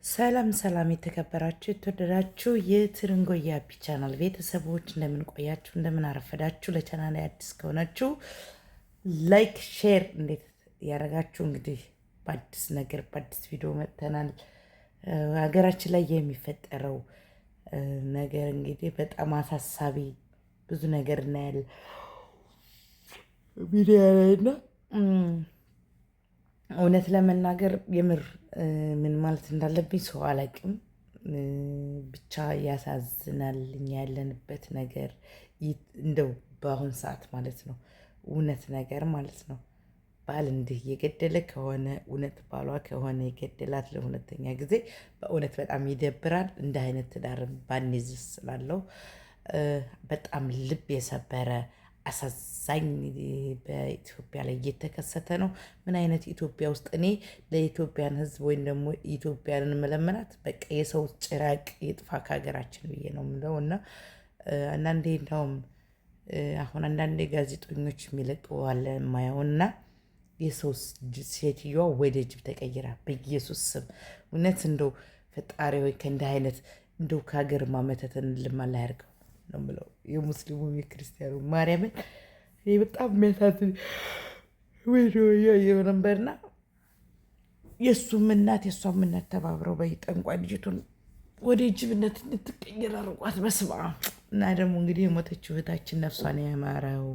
ሰላም ሰላም የተከበራችሁ የተወደዳችሁ የትርንጎ የአቢ ቻናል ቤተሰቦች እንደምን ቆያችሁ? እንደምን አረፈዳችሁ? ለቻናል አዲስ ከሆናችሁ ላይክ ሼር እንዴት ያደረጋችሁ እንግዲህ በአዲስ ነገር በአዲስ ቪዲዮ መጥተናል። ሀገራችን ላይ የሚፈጠረው ነገር እንግዲህ በጣም አሳሳቢ ብዙ ነገር እናያለን ሚዲያ ላይ እና እውነት ለመናገር የምር ምን ማለት እንዳለብኝ ሰው አላውቅም። ብቻ ያሳዝናል እኛ ያለንበት ነገር እንደው በአሁን ሰዓት ማለት ነው። እውነት ነገር ማለት ነው። ባል እንዲህ የገደለ ከሆነ እውነት ባሏ ከሆነ የገደላት ለሁለተኛ ጊዜ በእውነት በጣም ይደብራል። እንደ አይነት ትዳርም ባንይዝስ ስላለው በጣም ልብ የሰበረ አሳዛኝ በኢትዮጵያ ላይ እየተከሰተ ነው። ምን አይነት ኢትዮጵያ ውስጥ እኔ ለኢትዮጵያን ሕዝብ ወይም ደግሞ ኢትዮጵያንን መለመናት በቃ የሰው ጭራቅ ይጥፋ ከሀገራችን ብዬ ነው የምለው። እና አንዳንዴ እንደውም አሁን አንዳንዴ ጋዜጠኞች የሚለቁ አለ የማየውና የሰው ሴትዮዋ ወደ ጅብ ተቀይራ በኢየሱስ ስም እውነት እንደው ፈጣሪ ወይ ከእንዲህ አይነት እንደው ከሀገር ማመተትን ልማላ ያርገው ነው የምለው። የሙስሊሙ የክርስቲያኑ ማርያምን በጣም የሚያሳዝን ቪዲዮ እያየሁ ነበርና የእሱም እናት የእሷም እናት ተባብረው በጠንቋይ ልጅቱን ወደ ጅብነት እንድትቀየር አድርጓት። በስመ አብ። እና ደግሞ እንግዲህ የሞተችው እህታችን ነፍሷን ያማረው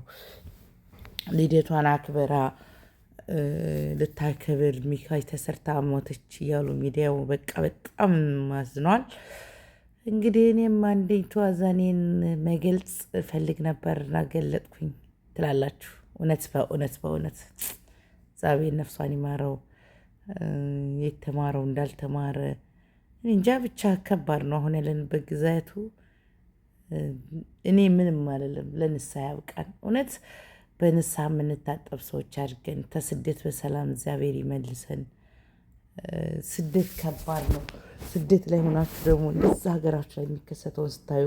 ልደቷን አክብራ ልታከብር ሚካይ ተሰርታ ሞተች እያሉ ሚዲያው በቃ በጣም ማዝኗል። እንግዲህ እኔም አንዴቷ ዛኔን መግለጽ እፈልግ ነበርና ገለጥኩኝ ትላላችሁ። በእውነት እግዚአብሔር ነፍሷን ይማረው። የተማረው እንዳልተማረ እንጃ ብቻ ከባድ ነው አሁን ያለንበት ግዛቱ። እኔ ምንም አልልም። ለንስሐ ያብቃን። እውነት በንስሐ የምንታጠብ ሰዎች አድርገን ከስደት በሰላም እግዚአብሔር ይመልሰን። ስደት ከባድ ነው። ስደት ላይ ሆናችሁ ደግሞ እንደዛ ሀገራችሁ ላይ የሚከሰተውን ስታዩ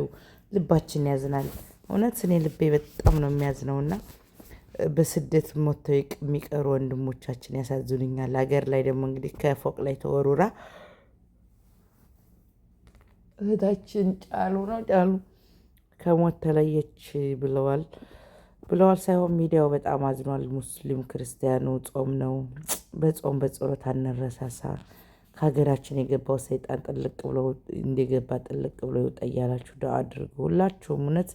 ልባችን ያዝናል። እውነት እኔ ልቤ በጣም ነው የሚያዝነው እና በስደት ሞተው የሚቀሩ ወንድሞቻችን ያሳዝኑኛል። ሀገር ላይ ደግሞ እንግዲህ ከፎቅ ላይ ተወሩራ እህታችን ጫሉ ከሞት ተለየች ብለዋል ሳይሆን ሚዲያው በጣም አዝኗል። ሙስሊም ክርስቲያኑ ጾም ነው። በጾም በጸሎት አንረሳሳ። ከሀገራችን የገባው ሰይጣን ጥልቅ ብሎ እንደገባ ጥልቅ ብሎ ይውጣ እያላችሁ ዱዓ አድርጉ ሁላችሁም። እውነት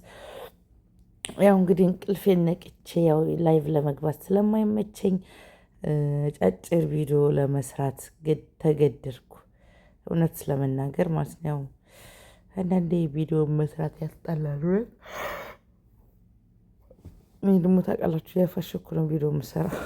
ያው እንግዲህ እንቅልፌን ነቅቼ ያው ላይቭ ለመግባት ስለማይመቸኝ ጫጭር ቪዲዮ ለመስራት ተገደድኩ። እውነት ስለመናገር ማለት ነው። አንዳንዴ ቪዲዮ መስራት ያስጠላል። እኔ ደግሞ ታውቃላችሁ ያፋሸኩ ነው ቪዲዮ የምሰራው።